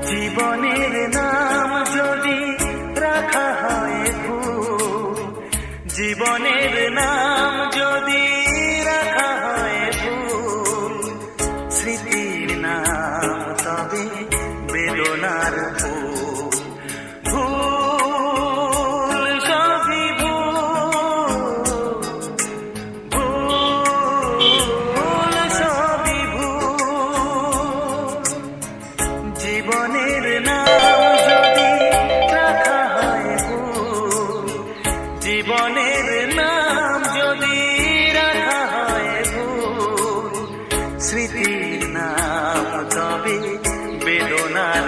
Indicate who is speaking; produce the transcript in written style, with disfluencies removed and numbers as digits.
Speaker 1: জীবনের নাম যদি রাখা হয় ভুল, জীবনের নাম যদি রাখা হয় ভুল, স্মৃতির নাম তবে বেদনার ফুল। ভুল সবই ভুল, ভুল সবই ভুল। জীবনের নাম যদি রাখা হয় ভুল, জীবনের নাম যদি রাখা হয় ভুল, স্মৃতির নাম তবে বেদনার